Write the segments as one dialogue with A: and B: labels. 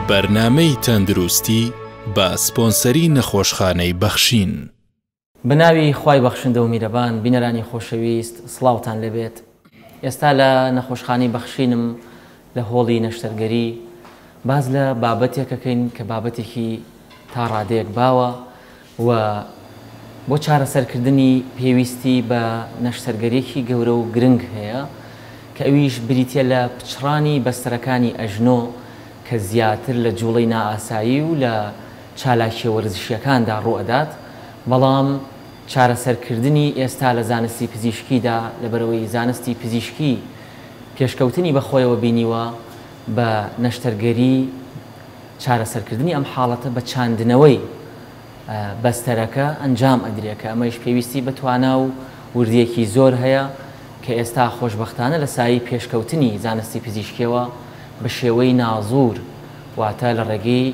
A: بەرنامەی تەندروستی بە سپۆنسەری نەخۆشخانەی بەخشین.
B: بناوی خوای بەخشندە و میرەبان بینەرانی خۆشەویست سڵاوتان لەبێت. ئێستا لە نەخۆشخانەی بەخشینم لە هۆڵی نەشتەرگەری باز لە بابەتێکەکەین کە بابەتێکی تا ڕادەیەک باوە و بۆ چارەسەرکردنی پێویستی بە نەشتەرگەریەکی گەورە و گرنگ هەیە کە ئەویش بریتە لە پچڕانی بەستەرەکانی ئەژنۆ کە زیاتر لە جوڵەی نائاسایی و لە چالاکیە وەرزشیەکاندا ڕوئەدات، بەڵام چارەسەرکردنی ئێستا لە زانستی پزیشکیدا لەبەرەوەی زانستی پزیشکی پێشکەوتنی بەخۆیەوە بینیوە بە نەشتەرگەری چارەسەرکردنی ئەم حاڵەتە بە چاندنەوەی بەستەرەکە ئەنجام ئەدرێکە. ئەمەش پێویستی بە توانا و وردیەکی زۆر هەیە کە ئێستا خۆشبەختانە لە سایی پێشکەوتنی زانستی پزیشکیەوە بە شێوەی نازور واتە لە ڕێگەی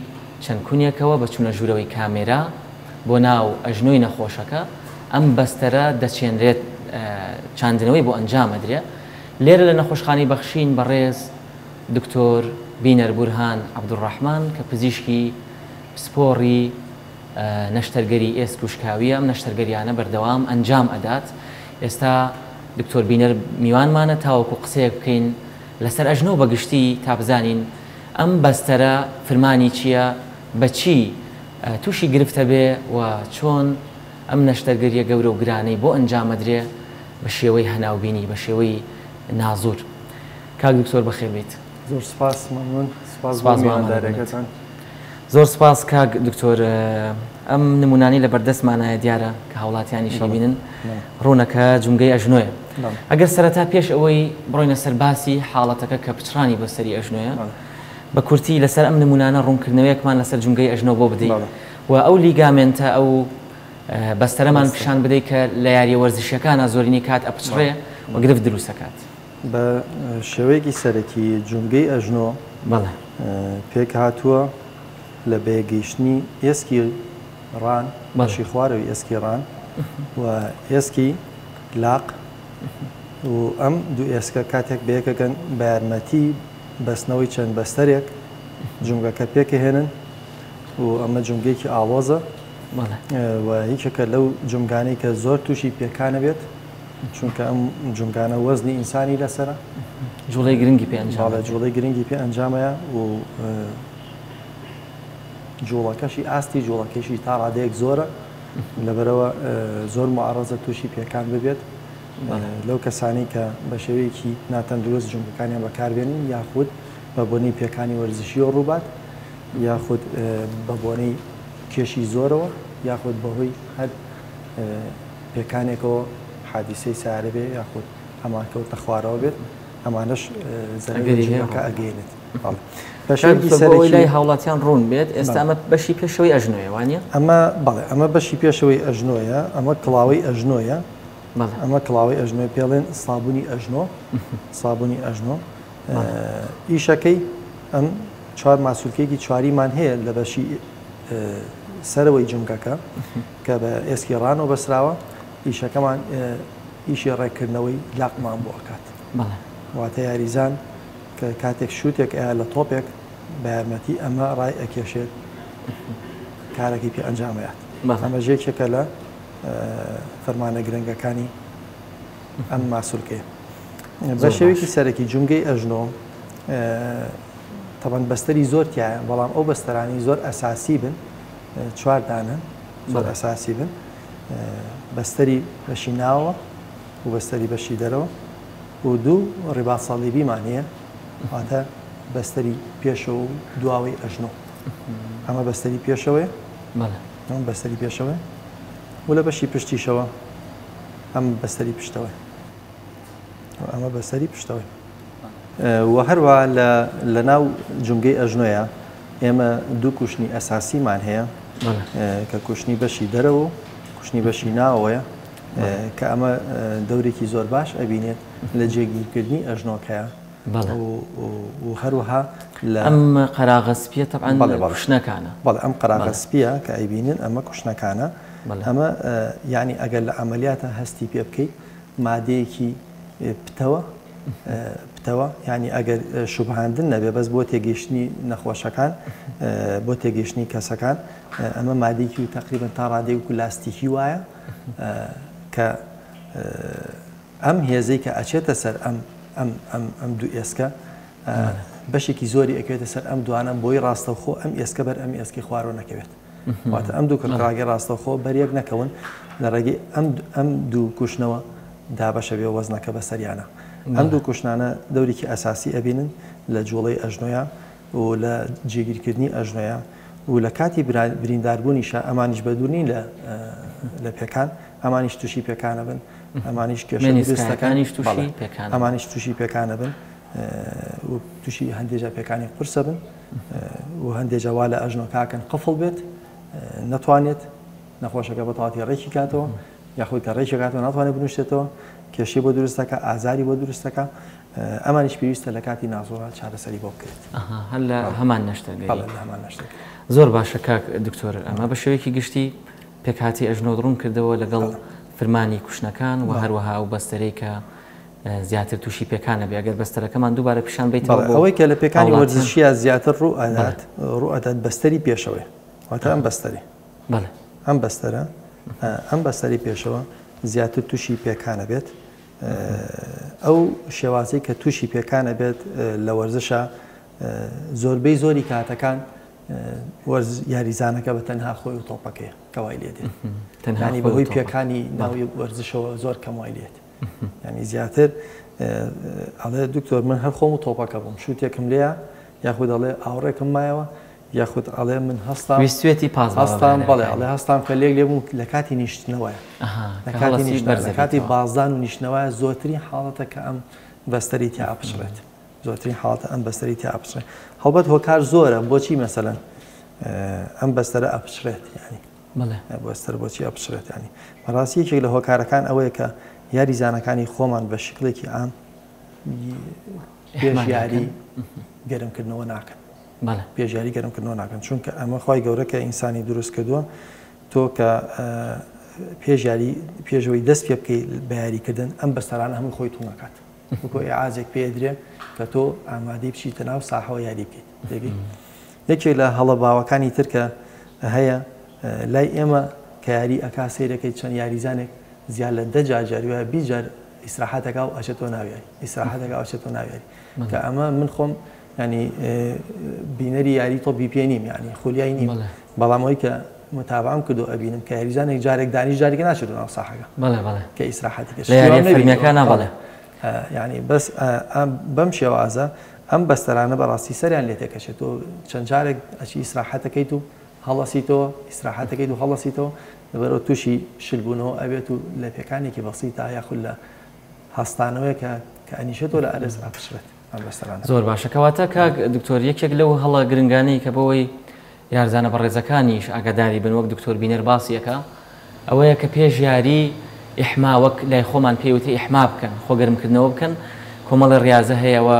B: چەند کونیەکەوە بە چوونە ژوورەوەی کامێرا بۆ ناو ئەژنۆی نەخۆشەکە ئەم بەستەرە دەچێنرێت چاندنەوەی بۆ ئەنجام ئەدرێ. لێرە لە نەخۆشخانەی بەخشین بەڕێز دکتۆر بینەر بورهان عەبدوڕەحمان کە پزیشکی پسپۆڕی نەشتەرگەری ئێسک و شکاویە ئەم نەشتەرگەریانە بەردەوام ئەنجام ئەدات. ئێستا دکتۆر بینەر میوانمانە تاوەکو قسەیەک بکەین لەسەر ئەژنۆ بەگشتی تا بزانین ئەم بەستەرە فرمانی چییە، بەچی تووشی گرفتە بێ و چۆن ئەم نەشتەرگەریە گەورە و گرانەی بۆ ئەنجامەدرێ بە شێوەی هەناوبینی بە شێوەی نازور. کاک دکتۆر بەخێر بیت.
C: زۆر سپاس مەمنون. سپاس میواندارێکەتان.
B: زۆر سپاس کاک دکتۆر. ئەم نمونانی لە بەردەستمانایە دیارە کە هاوڵاتیانیشی بینن ڕوونەکە جونگەی ئەژنۆیە. ئەگەر سەرەتا پێش ئەوەی بڕۆینە سەر باسی حاڵەتەکە کە پچڕانی بەسەری ئەژنۆیە بە کورتی لەسەر ئەم نمونانە ڕوونکردنەوەیەکمان لەسەر جونگەی ئەژنۆ بۆ بدەیت و ئەو لیگامنتە ئەو بەستەرەمان پیشان بدەیت کە لە یاریە وەرزشیەکانە زۆرینی کات ئەپچڕێ و گرفت دروستەکات.
C: بە شێوەیەکی سەرەکی جونگەی ئەژنۆ پێک هاتووە لە بێگەیشتنی ئێسکی ڕان بەشی خوارەوەی ئێسکی ڕان و ئێسکی لاق و ئەم دوو ئێسکە کاتێک بەیەکەکەن بە یارمەتی بەستنەوەی چەند بەستەرێک جونگەکە پێکەهێنن و ئەمە جونگەیەکی ئاوازە و هیچەکە لەو جونگانەی کە زۆر تووشی پێکانە بێت چونکە ئەم جونگانە وەزنی ئینسانی لەسرە
B: جوڵەی گرنگی پێ ئەنجامە
C: جوڵەی گرنگی پێ ئەنجامەیە و جوڵەکەشی ئاستی جوڵەکەشی تا ڕادەیەک زۆرە لەبەرەوە زۆر معڕەزە تووشی پێکان ببێت لەو کەسانی کە بە شێوەیەکی ناتەندروست جونگەکانیان بەکاربێنین یاخود بە بۆنەی پێکانی وەرزشی و ڕووبات یاخود بە بۆنەی کێشی زۆرەوە یاخود بەهۆی هەر پێکانێکەوە حادیسەی سارە بێ یاخود ئەماکەوتە خوارەوە بێت ئەمانەش زەرەکە ئەگەێنێت.
B: لای هاوڵاتیان ڕوون بێت ئێستا ئەمە بەشی پێشەوەی ئەژنۆیە وانە؟
C: ئەمە بەشی پێشەوەی ئەژنۆیە، ئەمە کڵاوەی ئەژنۆیە، ئەمە کڵاوەی ئەژنۆی پێڵێن سابوونی ئەژنۆ سابوونی ئەژنۆ. ئیشەکەی ئەم چوار ماسوولکێکی چواریمان هەیە لە بەشی سەرەوەی جونگەکە کە بە ئێسکی ڕانەوە بەسراوە ئیشەکەمان ئیشی ڕێکردنەوەی لاقمان بۆ ئەکات واتە یاریزان کە کاتێک شووتێک ئایا لە تۆپێک بە یارمەتی ئەمە ڕای ئەکێشێت کارێکی پێ ئەنجامەیات. ئەمە ژێکێکە لە فەرمانە گرنگەکانی ئەم ماسوولکەیە. بە شێوەیەکی سەرەکی جونگەی ئەژنۆ تەبەن بەستەری زۆر تایە بەڵام ئەو بەستەرانی زۆر ئەساسی بن چوار دانن زۆر ئەساسی بن بەستەری بەشی ناوە و بەستەری بەشی دەرەوە و دوو ڕێبات سەڵیبیمان هەیە واتە بەستەری پێشەوە و دواوەی ئەژنۆ. ئەمە بەستەری پێشەوەی ئەم بەستەری پێشەوەی و لە بەشی پشتیشەوە ئەم بەستەری پشتەوەی ئەمە بەستەری پشتەوەی و هەروە لە ناو جونگەی ئەژنۆیە ئێمە دوو کوشتنی ئەساسیمان هەیە کە کوشتنی بەشی دەرەوە و کوشتنی بەشی ناوەیە کە ئەمە دەورێکی زۆر باش ئەبینێت لە جێگیرکردنی ئەژنۆکەیە و هەروەها
B: ئەم قەراغەسپیە تەبعاً کوشتنەکانە.
C: بەڵێ ئەم قەراغەسپیە کە ئەیبینن ئەمە کوشتنەکانە ئەمە یعنی ئەگەر لە ئەمەلیاتە هەستی پێ بکەیت مادەیەکی پتەوە بتەوە ینی ئەگەر شوبهاندن نەبێ بەس بۆ تێگەیشتنی نەخۆشەکان بۆ تێگەیشتنی کەسەکان ئەمە مادەیەکی و تقریبا تا ڕادەیەک و لاستیکی وایە کە ئەم هێزەی کە ئەچێتە سەر ئەم دوو ئێسکە بەشێکی زۆری ئەکوێتە سەر ئەم دوانە بۆی ڕاستەوخۆ ئەم ئێسکە بەر ئەم ئێسکی خوارەوە نەکەوێت واتە ئەم دوو کڕاگەی ڕاستەوخۆ بەریەک نەکەون لە ڕێگەی ئەم دوو کوشتنەوە دابەشە بێ وەزنەکە بە سەریانە ئەم دوو کوشتانە دەورێکی ئەساسی ئەبینن لە جوڵەی ئەژنۆیە و لە جێگیرکردنی ئەژنۆیە و لە کاتی برینداربوونیشە ئەمانیش بەدوورنی لە پێکان ئەمانیش تووشی پێکانە بن ئەمانیش
B: کێشەکانیش
C: ئەمانیش تووشی پێکانە بن و تووشی هەندێجا پێکانی قورسە بن و هەندێجاوا لە ئەژنۆکاکەن قفڵ بێت نەتوانێت نەخۆشەکە بەتەواتی ڕێکی کاتەوە یاخود کە ڕێکی کاتەوە ناتوانێت بنووشێتەوە کێشەی بۆ دروستەکە ئازاری بۆ دروستەکە ئەمانیش پێویستە لە کاتی نازۆرە چارەسەری بۆ بکرێت
B: هەر لە هەمان نەشتەگەی زۆر باشە کاک دکتۆر ئەمە بە شێوەیەکی گشتی پێکهاتی ئەژنۆ ڕوون کردەوە لەگەڵ فرمانی کوشتنەکان و هەروەها و بەستەرەی کە زیاتر تووشی پێکانە بێ ئەگەر بەستەرەکەمان دووبارە پیشان بیتەوە
C: ئەوەی کە لە پێکانی وەرزشیە زیاتر ڕوئەدات بەستەری پێشەوەی واتە ئەم بەستەری ئەم بەستەری پێشەوە زیاتر تووشی پێکانە بێت ئەو شێوازەی کە تووشی پێکانە بێت لە وەرزشە زۆربەی زۆری کاتەکان یاریزانەکە بە تەنها خۆی و تۆپەکەی کەوای لێ دێت تەنانی بەهۆی پێکانی ناوی وەرزشەوە زۆر کەمای لێت ینی زیاتر ئەڵێ دکتۆر من هەر خۆم و تۆپەکە بووم شووتێکم لێە یاخود ئەڵێ ئاوڕێکم مایەوە یاخود ئەڵێ من
B: هەستاویستێتی
C: هەستان بەڵێ ئەڵێ هەستان کە لێک لێبووم لە کاتی نیشتنەوەیە لە کاتی بازدان و نیشتنەوەیە زۆرترین حاڵەتە کە ئەم بەستەری تیا ئاپشڕێت زۆرترین حاڵەتە ئەم بەستەری تیا ئاپشڕێت هەڵبەت هۆکار زۆرە بۆچی مەسەلەن ئەم بەستەرە ئەپشڕێت ینی بەستەر بۆچی ئەپشڕێت ینی بەڕاستی یەکێک لە هۆکارەکان ئەوەیە کە یاریزانەکانی خۆمان بە شکلێکی ئام پێشیاری گەرمکردنەوە ناکەن پێشیاری گەرمکردنەوە ناکەن چونکە ئەمە خی گەورە کە ئینسانی دروست کردووە تۆ کە پێشەوەی دەست پێ بکەی بە یاریکردن ئەم بەستەرانە هەموو خۆی تو ناکات بۆ ئازێک پێدرێ کە تۆ ئامادەی بچیتە ناو ساحەوە یاری بکەیت دەگەی یەکێک لە هەڵە باوەکانی ترکە هەیە لای ئێمە کە یاری ئەکا سیرەکەی چەند یاریزانێک زیاد لە 10 جاریوە 20 جار ئیسراحەتەکە و ئەچێتەوە ناویاری ئیسراحەتەکە ئەچێتەوە ناویاری کە ئەمە من خۆم ینی بینەری یاری تۆ بیپێ نیم ینی خولیایی نیم بەڵامەوەی کە متابعم کردو ئەبینم کە یاریزانێک جارێک دانیش جارێکە ناچێتەوە ناو ساحەکە کە ئیسراحەتێکە ینی بەس بەم شێوازە ئەم بەستەرانە بەڕاستی سەریان لێ تێکەچێت و چەند جارێک ئەچی ئیسراحەتەکەیت و هەڵەسیتەوە ئیسراحەتەکەیت و هەڵەسیتەوە لەبەرەوە تووشی شلبوونەوە ئەبێت و لە پێکانێکی بەسیتە یاخود لە هەستانەوەی کە ئەنیشێتەوە لە ئەرز ئەپشرێت
B: زۆر باشەکەواتە کاک دکتۆر یەکێک لەو هەڵە گرنگانەی کە بەوەی یارزانە بەڕێزەکانیش ئاگاداری بن وەک دکتۆر بینەر باسیەکە ئەوەیە کە پێش یاری ئیحما وەک لای خۆمان پێوتە ئیحما بکەن خۆگەرمکردنەوە بکەن کۆمەڵی ڕاضە هەیەەوە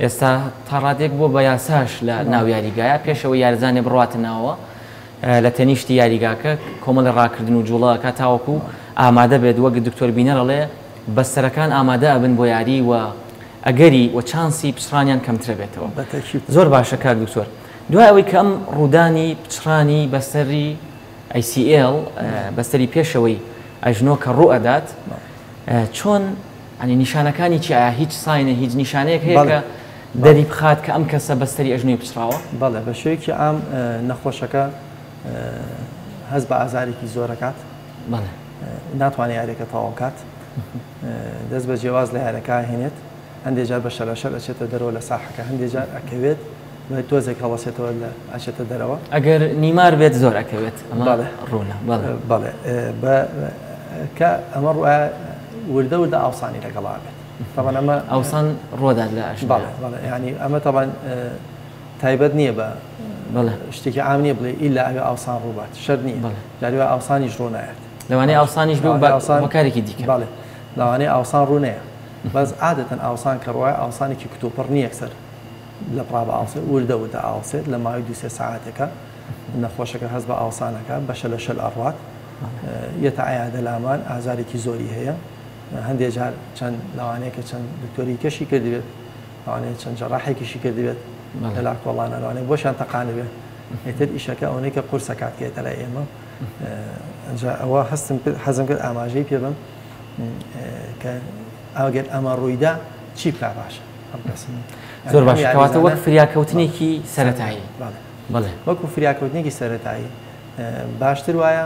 B: ئێستا تا ڕادێک بۆ بە یاساش لە ناو یاریگایە پێشەوە یارزانێ بڕاتە ناوە لە تەنیشتی یاریگاکە کۆمەڵی ڕاکردن و جوڵەکە تاوەکو ئامادە بێت وەک دکتۆر بینەرەڵێ بەستەرەکان ئامادە ئەبن بۆ یاری و ئەگەری و چانسی پچڕانیان کەمترە بێتەوە زۆر باشە کاک دکتۆر دوای ئەوەی کە ئەم ڕوودانی پچڕانی بەستەری ICL بەستەری پێشەوەی ئەژنۆ کە ڕوو ئەدات چۆن ئەنی نیشانەکانی چی ئایا هیچ ساینە هیچ نیشانەیەک هەیە کە دەری بخات کە ئەم کەسە بەستەری ئەژنۆی پچراوە
C: بەڵێ بە شوەیەکی ئام نەخۆشەکە هەز بە ئازارێکی زۆرەکات ناتوانێت یاریەکە تەواوکات دەست بە جیاواز لە یارەکە هێنێت هەندێک جار بە شەرەشەر ئەچێتە دەرەوە لە ساحەکە هەندێک جار ئەکەوێت تۆزێک هەڵەسێتەوە لە ئەچێتە دەرەوە
B: ئەگەر نیمار بێت زۆر ئەکەوێت ڕوونە
C: بەڵێ کە ئەمە ڕوایە وردە وردە ئاوسانی لەگەڵا بێت طبعا ئەمە
B: ئاوسان ڕۆدات لە
C: ینی ئەمە طبعا تایبەت نییە بە شتێکی عام نییە بڵێ ئیلا ئەوێ ئاوسان ڕووبات شەر نییە جاریوە ئاوسانیش ڕوو نایەت
B: لەوانەیە ئاوسانیش بەکارێکی دیکە
C: بەڵێ لەوانەیە ئاوسان ڕوو نەیە بەس عادەتەن ئاوسان کە ڕوایە ئاوسانێکی کتۆپڕ نییە یەکسەر لە پڕابە ئاوسێت وردە وردە ئاوسێت لە ماوەی 2-3 ساعاتێکە نەخۆشەکە هەست بە ئاوسانەکە بەشە لە شەل ئەڕوات یەتە ئایا دەلامان ئازارێکی زۆری هەیە هەندێک جار چەند لەوانەیە کە چەند دکتۆری کەشی کردبێت لەوانەیە چەند جەڕاحێکیشی کردبێت لە کۆڵانە لەوانەیە بۆشان تەقانە بێت ئێتر ئیشەکە ئەوەی کە قورسە کاتکێتە لای ئێمە ئەوە حەزم کرد ئاماژەی پێ بم کە ئەگەر ئەمە ڕوویدا چی بکا باشە
B: زۆر باش کەواتە وەک فریاکەوتنێکی سەرەتایی بەڵێ
C: وەکو فریاکەوتنێکی سەرەتایی باشتر وایە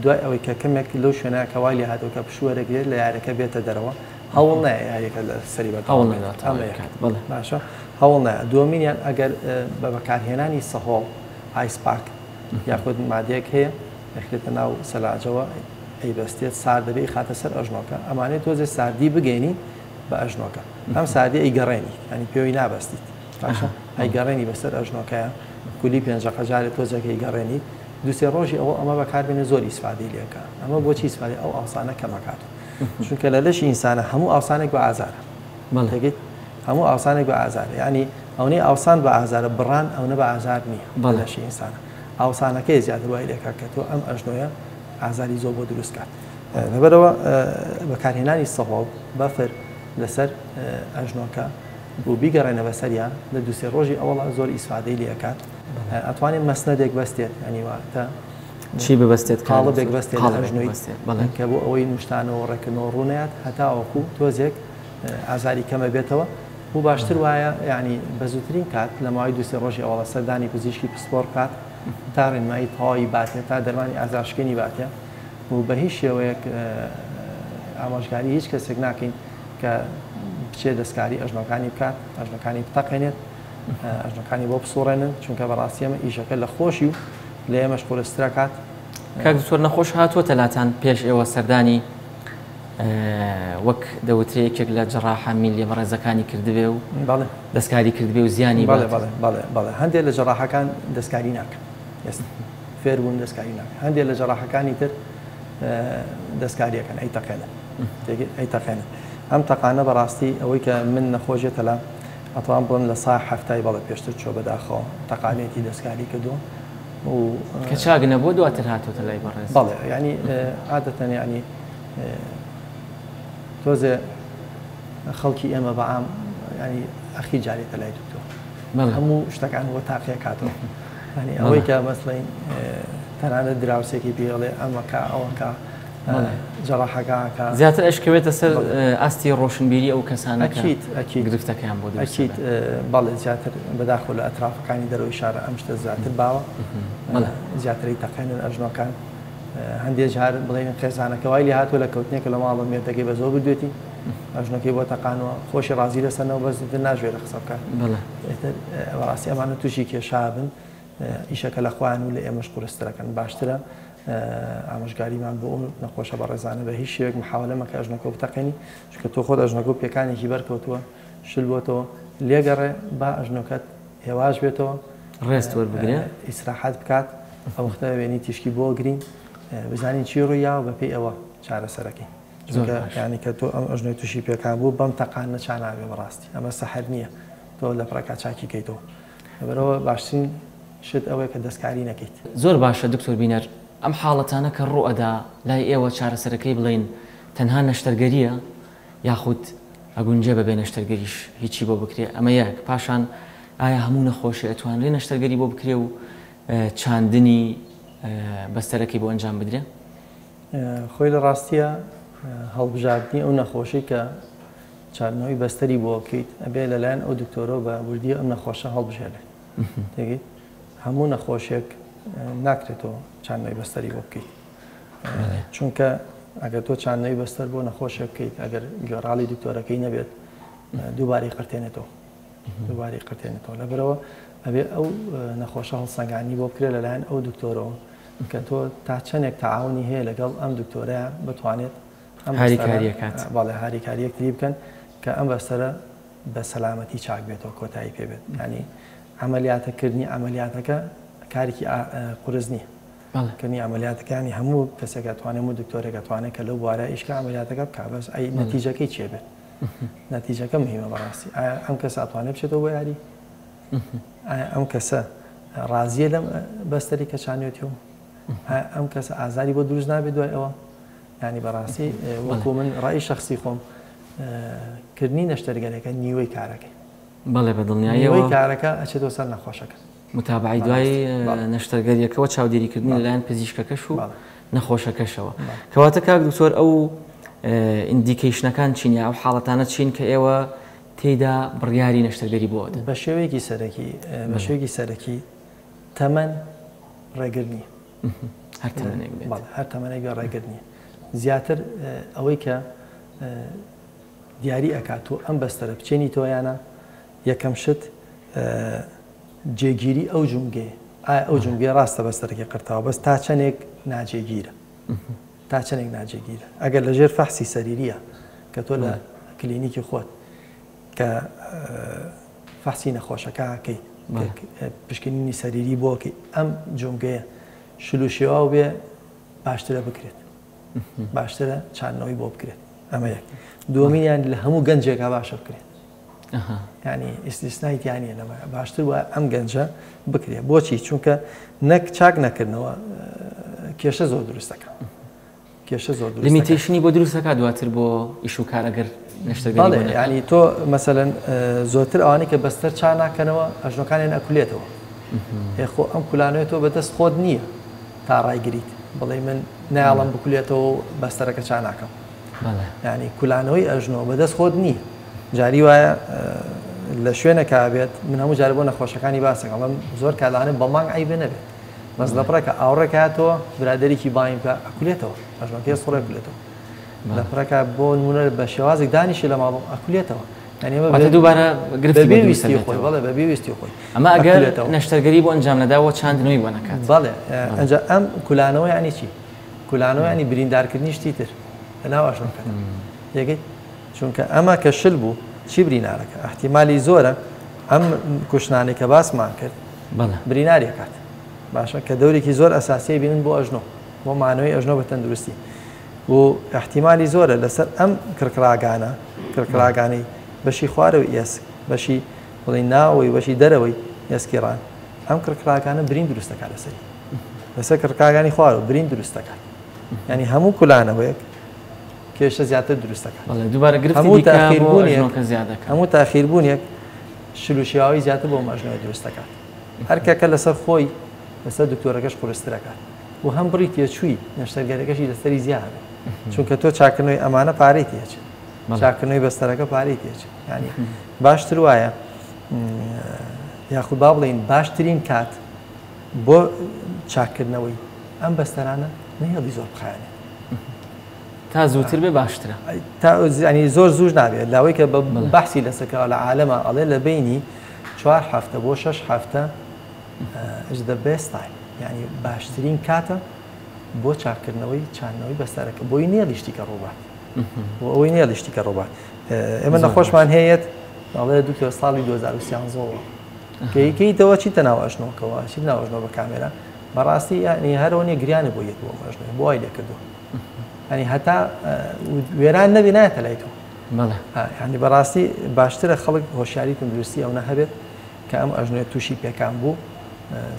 C: دوای ئەوەی کە کەمێک لەو شوێنە کەوای لێ هاتەوە کە پشووەرەگرێت لە یارەکە بێتە دەرەوە هەوڵ نایە یاریەکە لە سەری باشە هەوڵ نایە دووەمینیان ئەگەر بە بەکارهێنانی سەهۆڵ ئایسپاک یاخود مادەیەک هەیە دەخرێتە ناو سەلاجەوە ئەیبەستێت سار دەبێ خاتە سەر ئەژنۆکە ئەمانێت تۆزێ ساردی بگەینی بە ئەژنۆکە ئەم سادی ئەیگەڕێنی ئەنی پێوەی نابەستیت باشە ئەیگەڕێنی بەسەر ئەژنۆکەیە کولی پێنجەقە جارێت تۆزەکە ئەیگەڕێنی دوسێ ڕۆژی ئەمە بەکاربێنێ زۆر ئیسفادەی لێکە ئەمە بۆچی ئیسفادی ئەو ئاسانە کەمەکات چونکە لە لەشی ئینسانە هەموو ئاسانێک بە ئازارە تێگەیت هەموو ئاسانێک بە ئازارە ینی ئەوەی ئاسان بە ئازارە بڕان ئەوە بە ئازار نییە بە لەشی ئینسانە ئاسانەکەی زیاتر وای لێکا کە تۆ ئەم ئەژنۆیە ئازاری زۆر بۆ دروست کات لەبەرەوە بەکارهێنانی سەهۆڵ بەفر لەسەر ئەژنۆکە بۆ بیگەڕێنە بەسەریان لە دوسێ ڕۆژی ئەوڵە زۆر ئیسفادەی لێکات ئەتوانێت مەسنەدێک بەستێت ئەنیواتە
B: چی ببەستێت
C: قاڵبێک بەستێت ئەژنۆی کە بۆ ئەوەی نوشتانەوە ڕێکردنەوە ڕوونەیات هەتاوەکو تۆزێک ئازاری کەمە بێتەوە و باشتر وایە ینی بە زووترین کات لە ماوەی دوسێ ڕۆژی ئەوڵە سەردانی پزیشکی پسپۆر کات تا ڕێنمایی تەواوی باتێت تا دەرمانی ئازارشکێنی باتێ و بە هیچ شێوەیەک ئامۆژگاری هیچ کەسێک ناکەین کە بچێ دەستکاری ئەژنۆکانی بکات ئەژنەکانی بتەقێنێت ئەژنەکانی بۆ بسوڕێنن چونکە بەڕاستی ئەمە ئیشەکە لە خۆشی و لە ئێمەش قورسترە کات
B: کاک دکتۆر نەخۆش هاتووەتە لاتان پێش ئێوە سەردانی وەک دەوترێ یەکێک لە جەڕاحە میلیە ڕێزەکانی کردبێ و دەستکاری کردبێ و زیانی
C: بەڵێ هەندێک لە جەڕاحەکان دەستکاری ناکەن فێربوون دەستکاری ناکەن هەندێک لە جەڕاحەکانی تر دەستکاریەکەن ئەی تەقێنن ئەم تەقانە بەڕاستی ئەوەی کە من نەخۆشێتە لە ئەتوان بڵم لە سا هەفتای بەڵێ پێشتر چۆ بەداخەوە تەقانێتی دەستکاری کردو
B: کە چاگنە بۆ دواتر هاتوتە لای بەڕێز
C: بەڵێ ینی عادەتەن ینی تۆزێ خەڵکی ئێمە بەعام ینی ئەخی جارێتە لای دکتۆر هەموو شتەکان بۆ تاقیە کاتەوە ینی ئەوەی کە مەسڵین تەنانەت دراوسێکی پێڵێ ئەمەکە ئەوەکە جەڕاحەکە
B: زیاتر ئەشکەوێتە سەر ئاستی ڕۆشنبیری ئەو کەسانەکە گرفتەکەیان بۆ
C: ئەکییت بەڵێ زیاتر بەداخۆ لە ئەترافەکانی دەرەوەی شارە ئەم شتە زیاتر باوە زیاتری تەقێنن ئەژنۆکان هەندێک جار بڵێن خێزانەکە وای لێ هاتووە لە کەوتنێکە لە ماڵە مێردەکەی بە زۆر بدوێتی ئەژنۆکەی بۆ تەقانەوە خۆشی ڕازی لەسەرەوە بەزتر ناژێت لە قسە بکات بەڕاستی ئەمانە تووشی کێشا بن ئیشەکە لە خوان و لە ئێمەش قورسترەکەن باشترە ئامۆژگاریمان بۆ ئەو نەخۆشە بە ڕێزانە بە هیچ شێوێک محاولە مەکە ئەژنۆکە بتەقێنی چونکە تۆ خۆت ئەژنۆکە و پێکانێکی بەرکەوتووە شل بۆتەوە لێگەڕێ با ئەژنۆکەت هێواش بێتەوە
B: ڕێست وەربگرێت
C: ئیسراحەت بکات ئەو وەختە وێنی تیشکی بۆ گرین بزانین چی ڕوویا و بەپێی ئەوە چارەسەرەکەی ینی کە تۆ ئەم ئەژنۆی تووشی پێکان بوو بەم تەقان نەچاناوێ بەڕاستی ئەمە سەحەر نییە تۆ لە پڕەکە چاکی کەیتەوە لەبەرەوە باشترین شت ئەوەیە کە دەستکاری نەکەیت
B: زۆر باشە دکتۆر بینەر ئەم حاڵەتانە کە ڕوئەدا لای ئێوە چارەسەرەکەی بڵێن تەنها نەشتەرگەریە یاخود ئەگونجێ بەبێ نەشتەرگەریش هیچی بۆ بکرێ ئەمە یەک پاشان ئایا هەموو نەخۆشی ئەتوانرێ نەشتەرگەری بۆ بکرێ و چاندنی بەستەرەکەی بۆ ئەنجام بدرێ
C: خۆی لە ڕاستیە هەڵبژاردننی ئەو نەخۆشی کە چارنەوەی بەستەری بۆ بکەیت ئەبێ لەلایەن ئەو دکتۆرە بە وردی ئەم نەخۆشە هەڵبژێرێت تێگەیت هەموو نەخۆشێک ناکرێتەوە چاندنەوەی بەستەری بۆ بکەیت چونکە ئەگەر تۆ چاندنەوەی بەستەر بۆ نەخۆشێک بکەیت ئەگەر گۆڕاڵی دکتۆرەکەی نەبێت دووباری قرتێنێتەوە لەبەرەوە ئەبێ ئەو نەخۆشە هەڵسەنگانی بۆ بکرێت لەلایەن ئەو دکتۆرەوە کە تۆ تا چەندێک تەعاونی هەیە لەگەڵ ئەم دکتۆرەیە بتوانێت باڵێ هاریکاریەکتری بکەن کە ئەم بەستەرە بە سەلامەتی چاک بێتەوە کۆتایی پێبێت ینی ئەمەلیاتەکردنی ئەمەلیاتەکە کارێکی قورس نییە کەنی ئەمەلیاتەکانی هەموو کەسێکە توانێت و دکتۆرێکە توانێت کە لەو بوارە ئیشکە ئەمەلیاتەکە بکە بەس ئەی نەتیجەکەی چێ بێت نەتیجەکە مهمە بەڕاستی ئەم کەسە ئەتوانێت بچێتەوە بۆ یاری ئەم کەسە ڕازیە لەم بەستەری کە چانێتی و ئەم کەسە ئازاری بۆ دروست نابێت دوای ئەوە ینی بەڕاستی وەکو من ڕای شخصی خۆم کردنی نەشتەرگەرەکە نیوەی کارەکەی
B: بەڵێ بە دڵنیاییەوە
C: نیوەی کارەکە ئەچێتەوە سەر نەخۆشەکە
B: متابعی دوای نەشتەرگەریەکەەوە چاودێریکردنی لەلایەن پزیشکەکەش و نەخۆشەکەشەوە کەواتە کاک دکتۆر ئەو ئیندیکیشنەکان چینە ئەو حاڵەتانە چین کە ئێوە تێیدا بڕیاری نەشتەرگەری بۆ دەن
C: بە شێوەیەکی سەرەکی تەمەن ڕێگر نییە هەر تەمەنێک ڕێگر نییە زیاتر ئەوەی کە دیاری ئەکات و ئەم بەستەرە بچێنی تۆیانە یەکەم شت جێگیری ئەو جونگێ ئەو جونگێ ڕاستە بەستەرەکە قرتەوە بەس تا چەندێک ناجێگیرە تا چەندێک ناجێگیرە ئەگەر لەژێر فەحسی سەریریە کە تۆ لە کلینیکی خۆت کە فەحسی نەخۆشەکەکەی پشکنینی سەریری بۆکەی ئەم جونگەیە شلوشێوا بێ باشترە بکرێت باشترە چانەوەی بۆ بکرێت ئەمە یەک دووەمینیان لە هەموو گەنجێکا باشە بکرێت ینی ئیسtisنایتیانە لەمە باشتر وە ئەم گەنجە بکرێت بۆچی چونکە نەک چاک نەکردنەوە کێشە زۆر دروستەکە کێشە زۆر
B: لیمیتیشنی بۆ دروستەکە دواتر بۆ ئیش و کارەگەر نەشتەرگەری
C: ینی تۆ مەسەلەن زۆرتر ئەوانەی کە بەستەر چا ناکەنەوە ئەژنۆکانیان ئەکولێتەوە خۆ ئەم کولانەوە تۆ بەدەست خۆت نییە تا ڕایگریت بڵێ من ناڵم بکولێتەوە بەستەرەکە چا ناکەم ینی کولانەوەی ئەژنۆ بەدەست خۆت نییە جاری وایە لە شوێنە کابێت من هەموو جار بۆ نەخۆشەکانی باسەکەڵم زۆر کادانێت بە مانگ ئەیبێ نەبێت بەس لەپڕێکە ئاوڕێکاتەوە برادێکی بایم بکە ئەکولێتەوە ئەژنۆکە سوڕێ بولێتەوە لەپڕێکە بۆ نمونە بە شێوازێک دانیشی لە ماڵ ئەکولێتەوە
B: دووبارە
C: گرفتی خۆی بەڵێ بە بێویستی خۆی
B: ئەمە ئەگەر نەشتەرگەری بۆ ئەنجام نەداوە چاندنەوەی بۆ نەکات
C: بەڵێ ئەنج ئەم کولانەوە ینی چی کولانەوە ینی بریندارکردنی شتی تر لەناو ئەژنۆکە یەکەیت چونکە ئەمە کە شل بوو چی برینارەکە احتیمالی زۆرە ئەم کوشتانێک کە باسمان کرد برینارێکات باشە کە دەورێکی زۆر ئەساسی بینن بۆ ئەژنۆ بۆ مانەوەی ئەژنۆ بە تەندروستی و احتیمالی زۆرە لەسەر ئەم کڕکراگانەی بەشی خوارەوە ئێسک بەشی بڵێ ناوەی بەشی دەرەوەی ئێسکیڕان ئەم کڕکراگانە برین دروستەکات لەسەری لەسەر کڕکراگانی خوارەوە برین دروستەکات ینی هەموو کولانەوەیەک کێشە زیاتر دروستەکە هەموو تاخیربوونیەک شلوشیاوی زیاتر بۆ مەژنەوەی دروستەکات هەرکەکە لەسەر خۆی لەسەر دکتۆرەکەش قورسترەکات و هەم بڕی تێچووی نەشتەرگەرەکەشی لەسەری زیادە چونکە تۆ چاکردنەوەی ئەمانە پارەی تێچێت چاکردنەوەی بەستەرەکە پارەی تێچێت ینی باشتر وایە یاخود با بڵێن باشترین کات بۆ چاکردنەوەی ئەم بەستەرانە نهێڵی زۆر بخایێنێت
B: تا زووتر بێ باشترە
C: ینی زۆر زوش نابێت لاوەی کە بە بەحسی لەسەرکەوە لە عالەمە ئەڵێ لە بینی 4 هەفتە بۆ 6 هەفتە is the best time ینی باشترین کاتە بۆ چاکردنەوەی چانەوەی بەستەرەکە بۆی نییە لیشتیکە ڕووبات ئەوەی نییە لیشتیکە ڕووبات ئێمە نەخۆشمان هەیەت ئەڵێ دوکتۆر ساڵی 2013ەوە کەیتەوە چیتە ناو ئەژنۆکەوە چی ناوەژنەوە بە کامێرە بەڕاستی ینی هەرەوەنیە گریانە بۆ یەک بۆ مەژنۆی بۆ وای لێکردووە ینی هەتا وێران نەبی نایەتە لای تۆ ینی بەڕاستی باشترە خەڵک هۆشیاری تەندروستی ئەو نەهەبێت کە ئەم ئەژنۆی تووشی پێکان بوو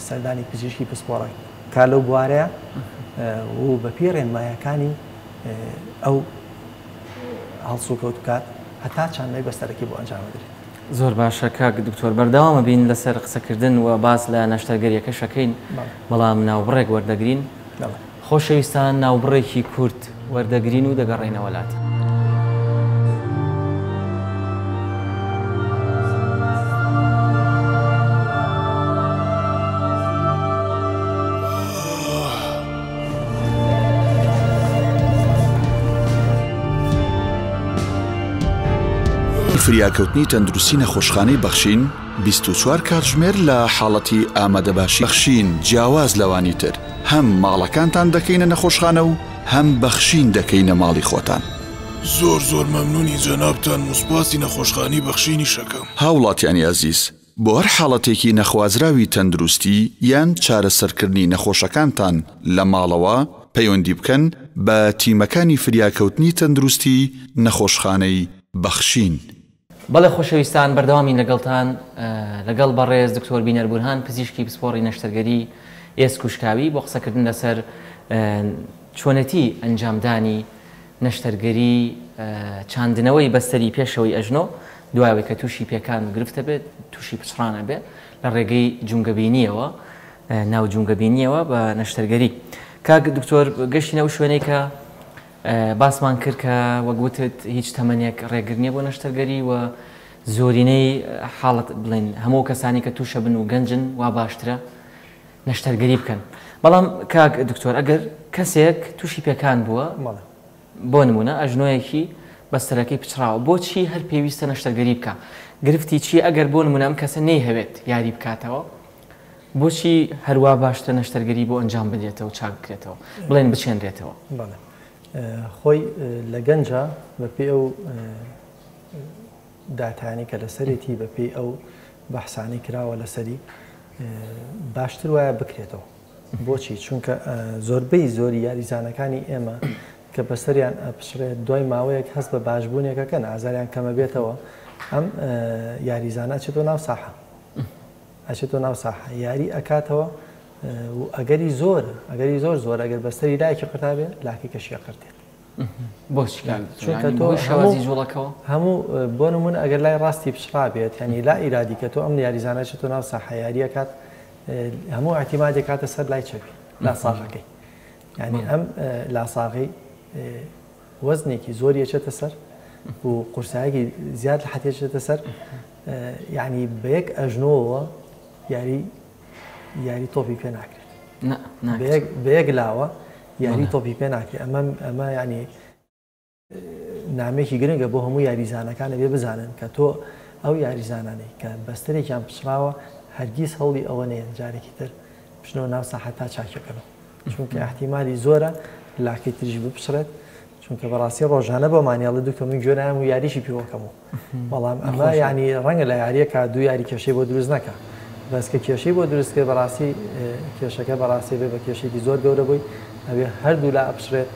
C: سەردانی پزیشکی پسپۆڕی کا لەو بوارەیە و بە پێ ڕێنمایەکانی ئەو هەڵسوکەوت بکات هەتا چانەی بەستەرەکی بۆ ئەنجامەدرێت
B: زۆر باشە کاک دکتۆر بەردەوامە بین لەسەر قسەکردن و باس لە نەشتەرگەریەکە شەکەین بەڵام ناوبڕێک وەردەگرین خۆشەویستان ناوبڕێکی کورت وەردەگرین و دەگەڕێنەوەلات
D: فریاکەوتنی تەندروستی نەخۆشخانەی بەخشین 24 کاتژمێر لە حاڵەتی ئامادەباشی بەخشین جیاواز لەوانی تر هەم ماڵەکانتان دەکەینە نەخۆشخانە و هەم بەخشین دەکەینە ماڵی خۆتان
E: زۆر مەمنونی جەنابتان موسپاسی نەخۆشخانەی بەخشینی شەکەم
D: هاوڵاتیانی ئەزیز بۆ هەر حاڵەتێکی نەخوازراوی تەندروستی یان چارەسەرکردنی نەخۆشەکانتان لە ماڵەوە پەیوەندی بکەن بە تیمەکانی فریاکەوتنی تەندروستی نەخۆشخانەی بەخشین
B: بەڵێ خۆشەویستان بەردەوامی لەگەڵتان لەگەڵ بەڕێز دکتۆر بینەر بورهان پزیشکی پسپۆڕی نەشتەرگەری ئێسک و شکاوی بۆ قسەکردن لەسەر چۆنەتی ئەنجامدانی نەشتەرگەری چاندنەوەی بەستەری پێشەوەی ئەژنۆ دوایەوەی کە تووشی پێکان گرفتە بێت تووشی پچڕانە بێت لە ڕێگەی جونگەبینیەوە ناو جونگەبینیەوە بە نەشتەرگەری. کاک دکتۆر گەشتینە ئەو شوێنەی کە باسمان کرد کە وەگوتت هیچ تەمەنێک ڕێگر نییە بۆ نەشتەرگەری و زۆرینەی حاڵت بڵێن هەموو کەسانی کە تووشە بن و گەنجن وا باشترە نەشتەرگەری بکەن. بەڵام کاک دکتۆر ئەگەر کەسێک تووشی پێکان بووە بۆ نمونە ئەژنۆیەکی بەستەرەکەی پچراوە بۆچی هەر پێویستە نەشتەرگەری بکە؟ گرفتی چی ئەگەر بۆ نمونە ئەم کەسە نەی هەوێت یاری بکاتەوە بۆچی هەروە باشتە نەشتەرگەری بۆ ئەنجام بدێتەوە چاک بکرێتەوە بڵێن بچێنرێتەوە؟
C: خۆی لە گەنجە بەپێ ئەو داتانی کە لەسەرێتی بەپێ ئەو بەحسانی کراوە لەسەری باشتر وایە بکرێتەوە. بۆچی؟ چونکە زۆربەی زۆری یاریزانەکانی ئێمە کە بەسەریان ئەپشرێت دوای ماوەیەک هەست بە باشبوونێکەکەن ئازاریان کەمە بێتەوە ئەم یاریزانە ئەچێتۆ ناو ساحە ئەچێتۆ ناو ساحە یاری ئەکاتەوە ئەگەری زۆر ئەگەر بەستەری لایەکی قرتا بێ لاکی کەشیە قرتێت.
B: بۆچی؟
C: چونکە تۆ
B: شێوازی جوڵەکەەوە
C: هەموو بۆ نمونە ئەگەر لای ڕاستی پشرا بێت ینی لا ئیرادی کە تۆ ئەم یاریزانە چێتۆ ناو ساحە یاریە کات هەموو احتیمادێک کاتە سەر لای چەپی لا ساغەکەی ینی ئەم لاساغی وەزنێکی زۆری ئەچێتە سەر و قورسایەکی زیاد لە حەتێچێتە سەر یعنی بە یەک ئەژنۆوە یاری تۆپی پێ ناکرێت بە یەک لاوە یاری تۆپی پێ ناکرێت ئەمە ینی نامێکی گرنگە بۆ هەموو یاریزانەکانە بێ بزانن کە تۆ ئەو یاریزانانەی کە بەستەرێکیان پچراوە هەرگیز هەوڵی ئەوە نەیە جارێکی تر پشنەوە ناو ساحە تا چاکەکەنەوە چونکە احتیمالی زۆرە لاکەی تریش بپشرێت چونکە بەڕاستی ڕۆژانە بۆمانیاڵە دوکە من گوێرایان و یاریشی پێوەکەمەوە بەڵام ئەمە ینی ڕەنگە لە یاریەکە دوو یاری کێشەی بۆ دروست نەکە بەسکە کێشەی بۆ دروستکە بەڕاستی کێشەکە بەڕاستی بێ بە کێشێکی زۆر گەورە بووی ئەوێ هەردوو لا ئەپشرێت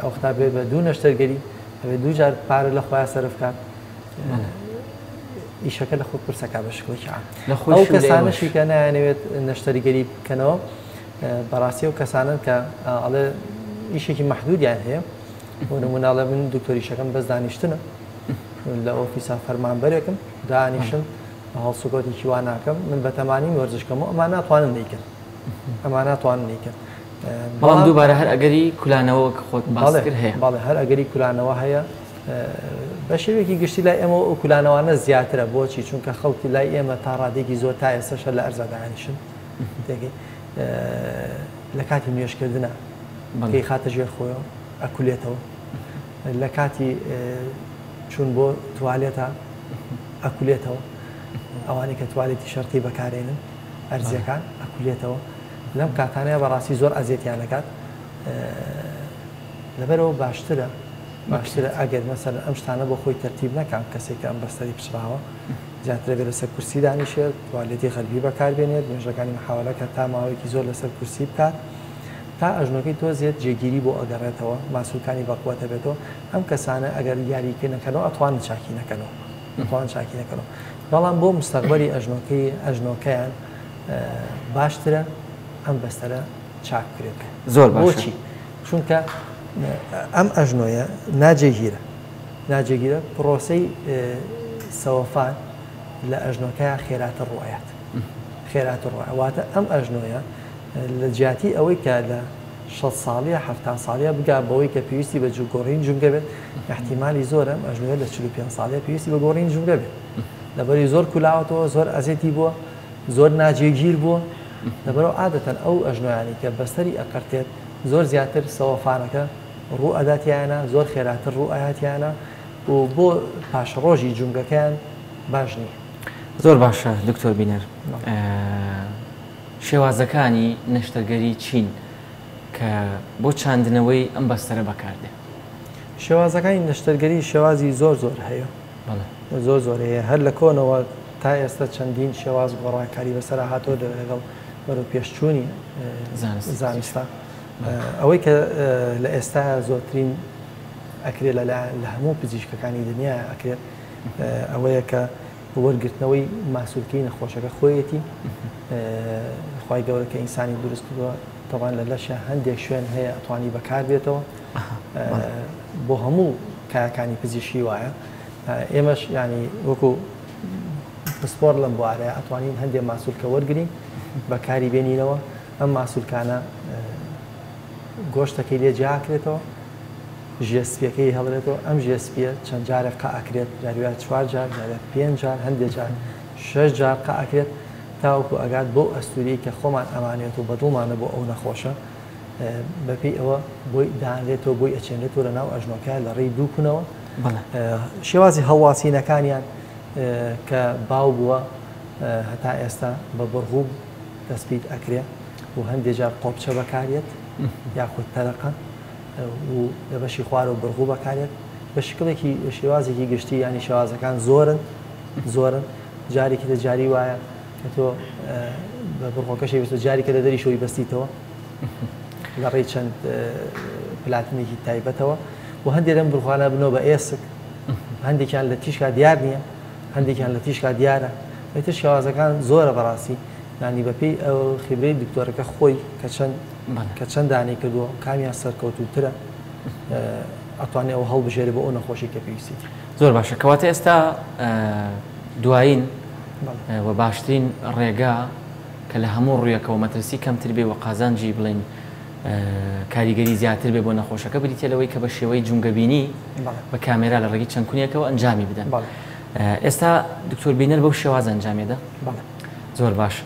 C: ئەو ختا بێ بە دوو نەشتەرگەری ئەوێ دوو جار پارە لە خۆیان سەرفکات ئیشەکە لە خۆ پرسەکە بە شکڵێکی عام ئەو کەسانەشی کە نایانەوێت نەشتەرگەری بکەنەوە بەڕاستی ئەو کەسانن کە ئەڵێ ئیشێکی مەحدودیان هەیە بۆ نمونەڵێ من دکتۆریشەکەم بەس دانیشتنە لە ئۆفیسا فەرمانبەرێکم دانیشم هەڵسوگۆتێکی وا ناکەم من بە تەمانی وەرزشکەم و ئەمان ناتوانن نیکەن
B: بەڵام دووبارە هەر ئەگەری کولانەوە خۆت باس کرد هەیە
C: باڵێ هەر ئەگەری کولانەوە هەیە بە شێوێکی گشتی لای ئێمە ئەو کولانەوانە زیاترە بۆچی چونکە خەڵکی لای ئێمە تا ڕادێکی زۆر تا ئێستاشە لە ئەرزا دانیشن لە کاتی نوێشکردنە پێی خاتە ژێر خۆیەوە ئەکولێتەوە لە کاتی چوون بۆ توالێتە ئەکولێتەوە ئەوانەی کە توالێتی شەرتی بەکارێنن ئەرزیەکان ئەکولێتەوە لەم کاتانەیە بەڕاستی زۆر ئەزیێتیانەکات لەبەرەوە باشترە ئەگەر مەسەر ئەم شتانە بۆ خۆی تەرتیب نەکەم کەسێک ئەم بەستەری پچراوە زیاترە بێ لەسەر کورسی دانیشێت توالێتی غەربی بەکاربێنێت نوێژەکانی محاولەکە تا ماوەیەکی زۆر لەسەر کورسی بکات تا ئەژنۆکەی تۆ زیێت جێگیری بۆ ئەگەڕێتەوە ماسوولکانی بەقوەتە بێتەوە ئەم کەسانە ئەگەر یاریکە نەکەنەوە ئەتوانن چاکی نەکەنەوە بەڵام بۆ مستەقبەلی ئەژنۆکەیان باشترە ئەم بەستەرە چاک بکرێت
B: زۆر
C: بۆچی چونکە ئەم ئەژنۆیە ناجێگیرە پرۆسەی سەوەفان لە ئەژنۆکەیە خێراتە ڕوایەت واتە ئەم ئەژنۆیە لە جیاتی ئەوەی کە لە 60 ساڵیە 70 ساڵیە بگا بەوەی کە پێویستی بە گۆڕین جونگە بێت احتیمالی زۆرە ئەژنۆیە لە 45 ساڵیە پێویستی بە گۆڕین جونگە بێت لەبەری زۆر کولاوەتەوە زۆر ئەزێتی بووە زۆر ناجێگیر بووە لەبەرەوە عادەتەن ئەو ئەژنۆیانی کە بەستەری ئەقرتێت زۆر زیاتر سەوەفانەکە ڕوو ئەداتیانە زۆر خێراتر ڕوو ئاياتیانە و بۆ پاشڕۆژی جونگەکەیان باش نییە.
B: زۆر باشە دکتۆر بینەر شێوازەکانی نەشتەرگەری چین کە بۆ چاندنەوەی ئەم بەستەرە بەکاردێ
C: شێوازەکانی نەشتەرگەری شێوازی زۆر هەیە زۆر هەیە هەر لە کۆنەوە تا ئێستا چەندین شێواز گۆڕایکاری بەسەر هاتۆ لەگەڵ بەرەو پێشچوونی زانستا ئەوەی کە لە ئێستا زۆرترین ئەکرێت لە هەموو پزیشکەکانی دنیا ئەکرێت ئەوەیە کە وەرگرتنەوەی ماسوولکەی نەخۆشەکە خۆیەتی خی گەورە کە ئینسانی دروست کردووە تەوان لە لەشە هەندێک شوێن هەیە ئەتوانی بەکار بێتەوە بۆ هەموو کارەکانی پزیشکی وایە ئێمەش ینی وەکو پسپۆر لەم بوارەیە ئەتوانین هەندێک ماسوولکە وەرگین بەکاری بێنینەوە ئەم ماسوولکانە گۆشتەکەی لێ جیاکرێتەوە ژێسپیەکەی هەڵێتەوە ئەم ژێسپیە چەند جارێک قەئەکرێت جاروای 4 جار جارێک 5 جار هەندێک جار 6 جار قەئەکرێت تاوەکو ئەگات بۆ ئەستوری کە خۆمان ئەمانێت و بەدڵمانە بۆ ئەو نەخۆشە بەپێی ئەوە بۆی دانرێتەوە بۆی ئەچێنێتەوە لە ناو ئەژنۆکە لە ڕێی دووکونەوە شێوازی هەڵواسینەکانیان کە باو بووە هەتا ئێستا بە بڕغوب دەستپیت ئەکرێ و هەندێک جار قۆپچە بەکارێت یاخود تەرەقە و لە بەشی خوارە و بڕغوو بەکارێت بە شکڵێکی شێوازێکی گشتی ینی شێوازەکان زۆرن جارێکی لە جاری وایە کە تۆ بە بڕغۆکەشی بێت جارێکە لە دەری شۆی بەستیتەوە لە ڕێی چەند پلاتنێکی تایبەتەوە و هەندێک لەم بڕخوانە بنەوە بە ئێسک هەندێکیان لە تیشکا دیار نییە هەندێکیان لە تیشکا دیارە ئەیتر شێوازەکان زۆرە بەڕاستی نانی بەپێی ئەو خیبرەی دکتۆرەکە خۆی کە چەند دانەی کردووە کامیان سەرکەوتوترە ئەتوانێت ئەو هەڵبژێرە بە ئەو نەخۆشی کە پێویستی
B: زۆر باشە کەواتە ئێستا دوایین و باشترین ڕێگا کە لە هەموو ڕوویەکەەوە مەترسی کەمتر بێ و قازانجی بڵین کاریگەری زیاتر بێ بۆ نەخۆشەکە بریتێلەوەی کە بە شێوەی جونگەبینی بە کامێرا لە ڕێگەی چەند کونیەکەەوە ئەنجامی بدەن ئێستا دکتۆر بینەر بەو شێواز ئەنجامێدا زۆر باش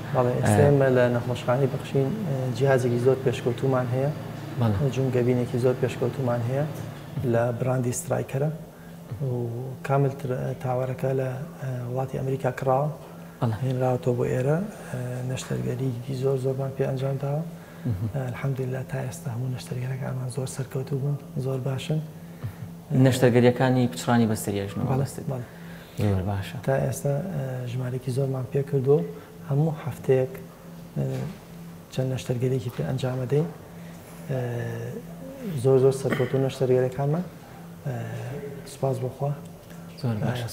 C: ئێمە لە نەخۆشخانەی بەخشین جیهازێکی زۆر پێشکەوتومان هەیە جونگەبینێکی زۆر پێشکەوتومان هەیە لە براندی سترایکەرە و کامل تاوەرەکە لە وڵاتی ئەمریکا کراوە هێنراوەوە بۆ ئێرە نەشتەرگەریکی زۆرمان پێ ئەنجامداوە الحەمدولله تا ئێستا هەموو نەشتەرگەرەکانمان زۆر سەرکەوتوو بوون زۆر باشن
B: نەشتەرگەریەکانی پچڕانی بەستریژنەوە زۆر باشە
C: تا ئێستا ژمارێکی زۆرمان پێ کردو هەموو هەفتەیەک چەند نەشتەرگەرێکی پێ ئەنجامەدەین زۆر سەرکەوتوو نەشتەرگەرەکانمان سوپاس بۆخوا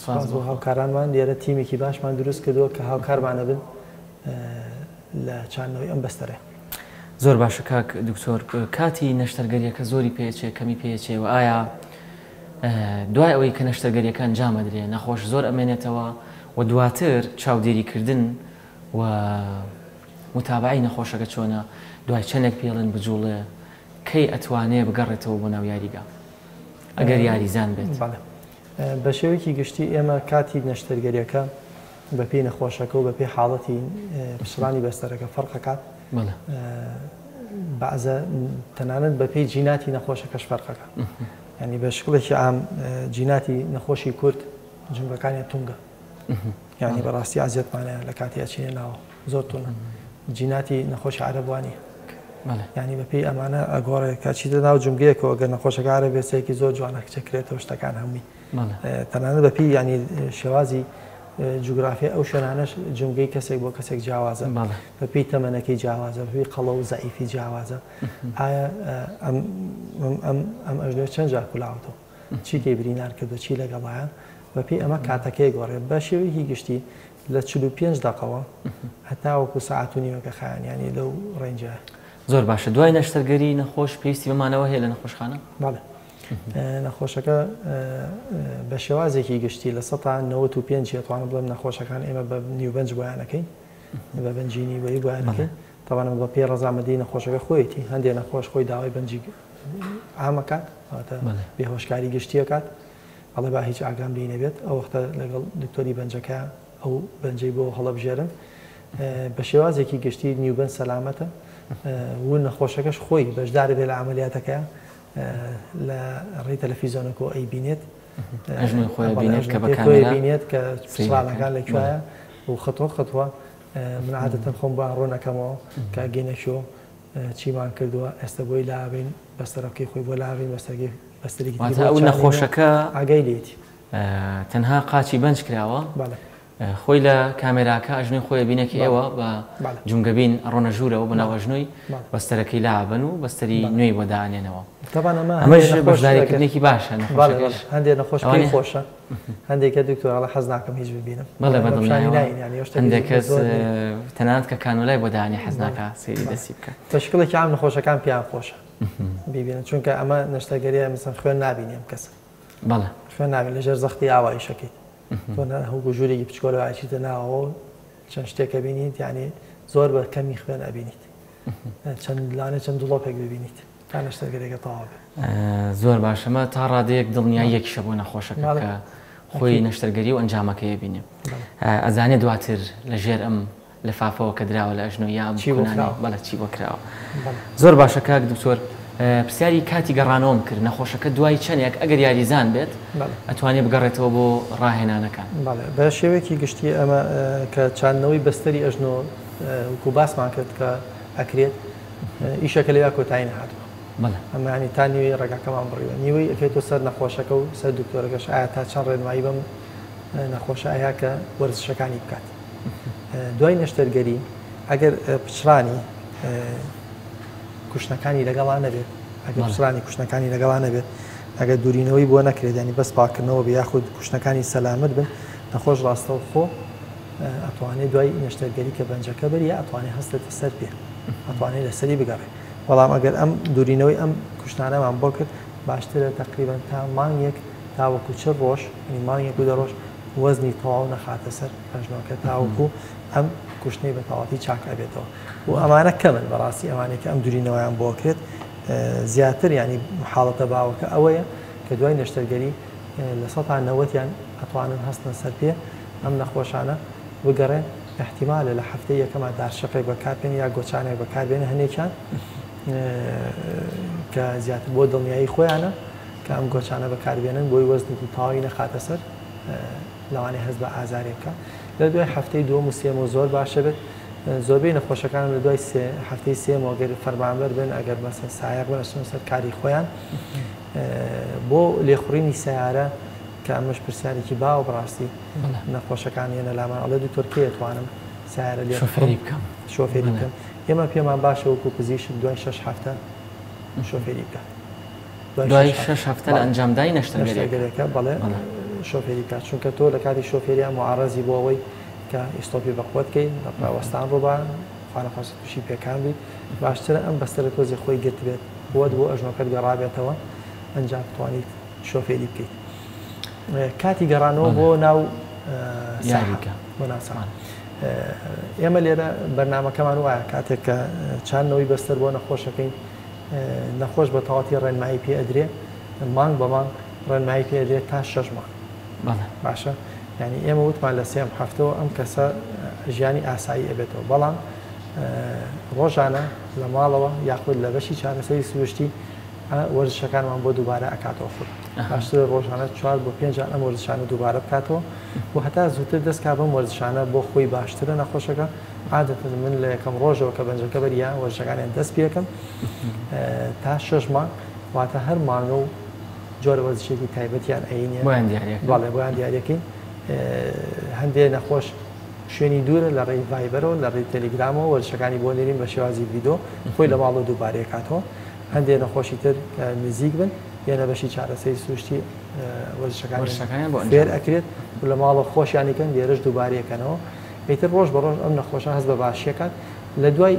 C: سوپاس بۆ هاوکارانمان لێرە تیمێکی باشمان دروست کردووە کە هاوکارمانە بن لە چاندنەوەی ئەم بەستەرێ
B: زۆر باشە کاک دکتۆر کاتی نەشتەرگەریەکە زۆری پێچێ کەمی پێچێ و ئایا دوای ئەوەی کە نەشتەرگەریەکان جامەدرێ نەخۆش زۆر ئەمێنێتەوە و دواتر چاودێریکردن و متابعی نەخۆشەکە چۆنە دوای چەندێک پێڵن بجوڵێ کەی ئەتوانێ بگەڕێتەوە بۆ ناو یاریگا ئەگەر یاریزان بێت
C: بە شێوەیەکی گشتی ئێمە کاتی نەشتەرگەریەکە بە پێی نەخۆشەکە و بە پێی حاڵەتی پشڕانی بەستەرەکە فەرقەکات بەعزە تەنانەت بە پێی جیناتی نەخۆشەکەش فەرقەکە ینی بە شکڵێکی ئام جیناتی نەخۆشی کورد جنگەکانی تونگە ینی بەڕاستی ئازیەتمانەیە لە کاتی ئەچینێ ناوە زۆر تونە جیناتی نەخۆشی عەرەبوانی ینی بەپێی ئەمانە ئەگۆڕێ کاچیتە ناو جنگەیەکەوە گەر نەخۆشەکە عەرەبێسەیەکی زۆر جوانە کچەکرێتەوە شتەکان هەمووی تەنانەت بەپێی ینی شێوازی جوگرافیا ئەو شوێنانەش جنگەی کەسێک بۆ کەسێک جیاوازە بەپێی تەمەنەکەی جیاوازە بەپێی قەڵە و زەعیفی جیاوازە ئایا ئەم ئەژنۆ چەند جار کولاوتەوە چی تێبرینار کردو چی لەگەڵایە بەپێی ئەمە کاتەکەی گۆڕێ بە شێوەیەکی گشتی لە 45 دقەوە هەتا وەکو سەعات و نیوەکە خایانیانی لەو ڕێنجە
B: زۆر باشە دوای نەشتەرگەری نەخۆش پێویستی بمانەوە هەیە لە نەخۆشخانە
C: نەخۆشەکە بە شێوازێکی گشتی لە 95 توانە بڵێم نەخۆشەکان ئێمە بە نیوبەنج بۆیانەکەی بە بنجینی وەی بۆیانەکەی تەوانە بە پێ ڕەزامەندی نەخۆشەکە خۆیەتی هەندێک نەخۆش خۆی داوای بەنجی ئامەکات بێهۆشکاری گشتیەکات ئەڵێ با هیچ ئاگام لێ نەبێت ئەو وەختە لەگەڵ دکتۆری بەنجەکە ئەو بەنجەی بۆ هەڵەبژێرن بە شێوازێکی گشتی نیوبەن سەلامەتە و نەخۆشەکەش خۆی بەشدار بێ لە عملیاتەکە لە ڕێی تەلەڤیزۆنەکە ئەی بینێت بینێت کە سوالەکان لەکوایە و خەتووە من عادەتەن خۆم بە ڕۆنەکەمەوە کە گەینەشۆ چیمان کردووە ئێستا بۆی لاوین بەستەرەکەی خۆی بۆ لاوین بەستەرێکی
B: ئەو نەخۆشەکە
C: ئاگای لێتی
B: تەنها قاچی بەنج کراوە خۆی لە کامێراکە ئەژنوی خۆی بینێکی ئێوە بە جونگەبین ڕۆنە ژوورەوە بەناو ئەژنوی بەستەرەکەی لابن و بەستەری نوێی بۆ دانێنەوە ئەمەش بەشداریکردنێکی باشە
C: هەندێک نەخۆشەکەی خۆشە هەندێکە دکتۆرڵە حەز ناکەم هیچ ببینم
B: بەڵێ هەندێک کەس تەنانەت کە کانۆلای بۆ دانی حەز ناکە سێری دەستی بکە
C: تەشکیڵێکی عام نەخۆشەکان پیان خۆشە ببینن چونکە ئەمە نەشتەگەریە مثلا خوێن نبینیم کەسە
B: بەڵێ
C: خوێن نبین لەژێر زەختی ئاوایشەکەیت تۆ هەوو ژوورێکی بچکۆلەوایچیتە ناوەوە چەند شتێکە بینیت یعنی زۆر بە کەمی خوێن ئەبینیت چەند لانە چەند دڵۆپێک ببینیت تا نەشتەگەرێکە تەواو
B: زۆر باشەمە تا ڕادەیەک دڵنیاییەکیشە بۆ نەخۆشەکە کە خۆی نەشتەرگەری و ئەنجامەکەی بینیم ئەزانێت دواتر لە ژێر ئەم لەفافەوە کە دراوە لە ئەژنۆ یا بەڵە چی بۆ کراوە زۆر باشە کاک دکتۆر پرسیاری کاتی گەڕانەوەم کرد نەخۆشەکە دوای چەندێک ئەگەر یاریزان بێت ئەتوانێت بگەڕێتەوە بۆ ڕاهێنانەکان
C: بە شێوەیەکی گشتی ئەمە کە چاندنەوەی بەستەری ئەژنۆ وەکو باسمان کرد کە ئەکرێت ئیشەکە لەوێ کۆتایی نەهاتووە ئەمانی تا نیوەی ڕێگاکەمان بڕیوە نیوەی ئەکرێتەوە سەر نەخۆشەکە و سەر دکتۆرەکەش ئایا تا چەند ڕێنمایی بەم نەخۆشە ئایا کە وەرزشەکانی بکات دوای نەشتەرگەری ئەگەر پچرانی کوشتنەکانی لەگەڵان نەبێت ئەگەر پچرانی کوشتنەکانی لەگەڵان نەبێت ئەگەر دوورینەوەی بۆ نەکرێت ینی بەس پاکردنەوە بە یاخود کوشتنەکانی سەلامت بن نەخۆش ڕاستەوە خۆ ئەتوانێت دوای نەشتەرگەری کە بەنجەکە بەریە ئەتوانێت هەستێتە سەر پێ ئەتوانێت لەسەری بگەڕێت بەڵام ئەگەر ئەم دوورینەوەی ئەم کوشتانەمان بۆ کرد باشترە تقریبان تا مانگێک تاوەکو چ ڕۆژ مانگێک و دەڕۆژ وەزنی تەواو نەخاتە سەر ئەژنۆکە تاوەکو ئەم کوشتنەی بە تەواوەتی چاک ئەبێتەوە و ئەمانە کەمن بەڕاستی ئەوانێک ئەم دوورینەوەیان بۆ کرێت زیاتر ینی حاڵەتە باوەکە ئەوەیە کە دوای نەشتەرگەری لە 90یان ئەتوانن هەستن سەر پێ ئەم نەخۆشانە بگەڕێن احتیمالە لە هەفتەی یەکەمە دارشقێک بەکاربێن یا گۆچانێک بەکاربێنە هەنێکیان کە زیاتر بۆ دڵنیایی خۆیانە کە ئەم گۆچانە بەکاربێنن بۆی وەزنی تاوی نەخاتە سەر لەوانەیە هەست بە ئازارێ بکە لە دوای هەفتەی دووەم و سێم و زۆر باشە بێت زۆربەی نەخۆشەکانم لە دوای هەفتەی سێم وەگەر فەرمانبەر بن ئەگەر مەسەن سایق بن ئەچن سەر کاری خۆیان بۆ لێخوڕینی سیارە کە ئەمەش پرسیارێکی باو بڕاستی نەخۆشەکان ێنە لامان ئەڵێ دوکتۆر کێ ئەتوانم سیارە لێ شۆفێری بکەم ئێمە پێمان باشە وەکو پزیشک دوای 6 هەفتە شۆفێری بکات
B: دوای 6 هەفتە لە ئەنجامدانی نەشتەرگەریەکە
C: بەڵێ شۆفێری بکات چونکە تۆ لە کاتی شۆفێریان معارەزی بۆ ئەوەی کە ئیستۆپی بەخۆتکەین لە پاوەستان ڕۆبان خانەخواست تووشی پێکان بیت باشترە ئەم بەستەرە تۆزی خۆی گرت بێت بۆت بۆ ئەژنۆکەت گەڕابێتەوە ئەنجام بتوانیت شۆفێری بکەیت کاتی گەڕانەوە بۆ ناو
B: یاریکە
C: بۆ ناسان ئێمە لێرە بەرنامەکەمان وایە کاتێک کە چاندنەوەی بەستەر بۆ نەخۆشەکەین نەخۆش بە تەواتی ڕێنمایی پێ ئەدرێ مانگ بە مانگ ڕێنمایی پێ ئەدرێت تا 6 مانگ باشە ینی ئێمە وتمان لە سێم هەفتەوە ئەم کەسە ژیانی ئاسایی ئەبێتەوە بەڵام ڕۆژانە لە ماڵەوە یاخود لە بەشی چارەسەری سروشتی وەرزشەکانمان بۆ دووبارە ئەکاتەوە خود باشترە ڕۆژانە 4 بۆ 5 ئەم وەرزشانە دووبارە بکاتەوە و هەتا زووتر دەستکا بەم وەرزشانە بۆ خۆی باشترە نەخۆشەکە عادەتەن من لە یەکەم ڕۆژەوە کە بەنجەکە بەریە وەرزشەکانیان دەست پێکەم تا 6 مانگ واتە هەر مانگە و جۆرە وەرزشێکی تایبەتیان ئەینێ بەڵێ بۆیان دیارەکەین هەندێک نەخۆش شوێنی دوورە لە ڕێی ڤایبەرەوە لە ڕێی تەلیگرامەوە وەرزشەکانی بۆ لێرین بە شێوازی ڤیدۆ خۆی لە ماڵەوە دووبارەیە کاتەوە هەندێک نەخۆشی تر نزیک بن یانە بەشی چارەسەری سروشتی وەرزشەکان فێر ئەکرێت لە ماڵە خۆشیانیکەن لێرەش دووبارەیەکەنەوە ئیتر ڕۆژ بە ڕۆژ ئەم نەخۆشە هەست بە باشیەکان لە دوای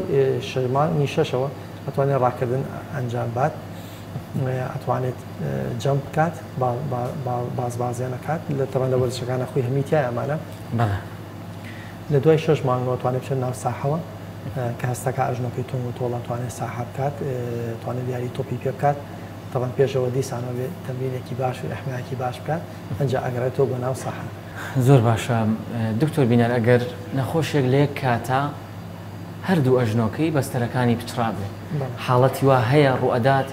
C: شەمانی شەشەوە ئەتوانێت ڕاکردن ئەنجام بات ئەتوانێت جەم بکات بازیانەکات لە تەوان لە وەرزشەکانە خۆی هەمیتیای ئەمانە لە دوای 6 مانگەوە توانێت بچێت ناو ساحەوە کە هەستەکە ئەژنۆکەی تۆم و تۆڵە توانێت ساحە بکات توانێت یاری تۆپی پێ بکات تەوان پێشەوە دیسانەوە بێت تەمرینێکی باش و ئەحمایەکی باش بکات ئەنجا ئەگەڕێتەوە بە ناو ساحە
B: زۆر باشە دکتۆر بینەر ئەگەر نەخۆشێک لە یەک کاتە هەردوو ئەژنۆکەی بەستەرەکانی پچڕابێ حاڵەتی وا هەیە ڕوئەدات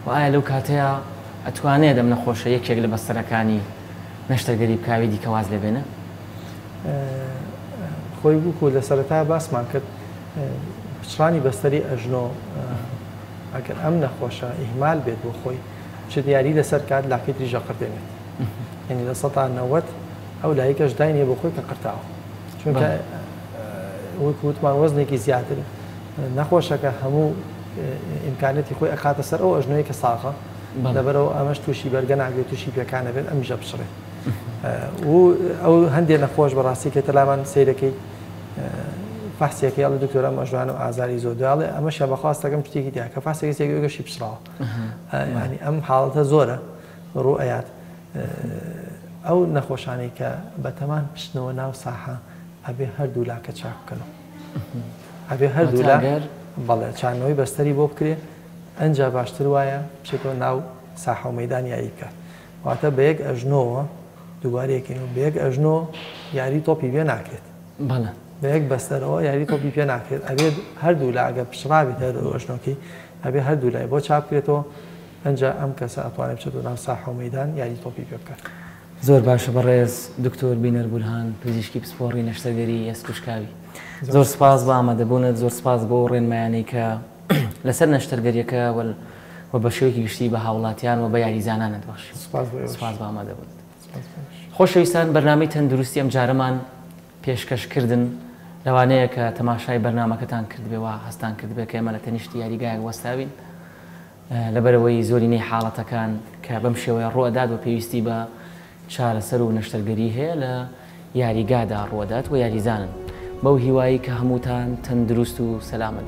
B: و ئایا لەو کاتەیە ئەتوانێت دەم نەخۆشە یەکێک لە بەستەرەکانی نەشتەرگەری بکاوی دیکەواز لێبێنە
C: خۆی بووکو لە سەرەتا باسمان کرد پچڕانی بەستەری ئەژنۆ ئەگەر ئەم نەخۆشە ئیهمال بێت بۆ خۆی چ دیاری لەسەر کات لاکەی تریژە قڕدێنێت یعنی لە 190 ئەو لایەکەش داینێ بۆ خۆی کە قرتاوە چونکە وەکوتمان وەزنێکی زیاتر نەخۆشەکە هەموو ئیمکانەتی خۆی ئەخاتە سەر ئەو ئەژنۆی کە ساغە لەبەرەوە ئەمەش تووشی بەرگە ناگرێت تووشی پێکانە بێت ئەمیژە بشڕێت ئەو هەندێک نەخۆش بەڕاستی کە تەلامان سیرەکەی فاسێکی ئەڵ دکتۆر ئەم ئەژوان و ئازاری زۆر دواڵێ ئەمە شە بەخواستەکەم شتێکی دیکە کە فاسێکی سێگەشی پشراوە ینی ئەم حاڵەتە زۆرە ڕوو ئەیات ئەو نەخۆشانی کە بەتەمان پشتنەوە ناو ساحە ئەبێ هەردوو لاکە چاک بکەنەوە ئەبێ هەردوو لا بەڵێ چانەوەی بەستەری بۆ بکرێ ئەنج باشتر وایە بچێتەوە ناو ساحە و مەیدان یاری بکات واتە بە یەک ئەژنۆوە دووبارەیەکەین و بە یەک ئەژنۆ یاری تۆپی پێ ناکرێت بە یەک بەستەرەوە یاری تۆپی پێ ناکرێت ئەبێت هەردوو لا ئەگە پشڕاوێت هەر ئەژنۆکەی ئەبێ هەردوو لای بۆ چاپ بکرێتەوە ئەنج ئەم کەسە ئەتوانێت بچێتەوە ناو ساحە و مەیدان یاری تۆپی پێ بکات
B: زۆر باشە بەڕێز دکتۆر بینەر بورهان پزیشکی پسپۆڕی نەشتەرگەری ئێسکوشکاوی زۆر سپاس بە ئامادەبوونت زۆر سپاس بۆ ڕێنمایانەی کە لەسەر نەشتەرگەریەکە و بە شێوەیەکی گشتی بە هاوڵاتیان و بە یاریزانانت بەخشی سپاس بە ئامادەبوونت خۆشەویستان بەرنامەی تەندروستی ئەم جارەمان پێشکەشکردن لەوانەیە کە تەماشای بەرنامەکەتان کردبێەوە هەستان کردبێت کە ئێمە لە تەنیشتی یاریگایەک وەستاوین لەبەرەوەی زۆرینەی حاڵەتەکان کە بەم شێوەیە ڕوەدات و پێویستی بە چارەسەر و نەشتەرگەری هەیە لە یاریگادا ڕوەدات و یاریزانن بەو هیوایی کە هەمووتان تەندروست و سەلامەت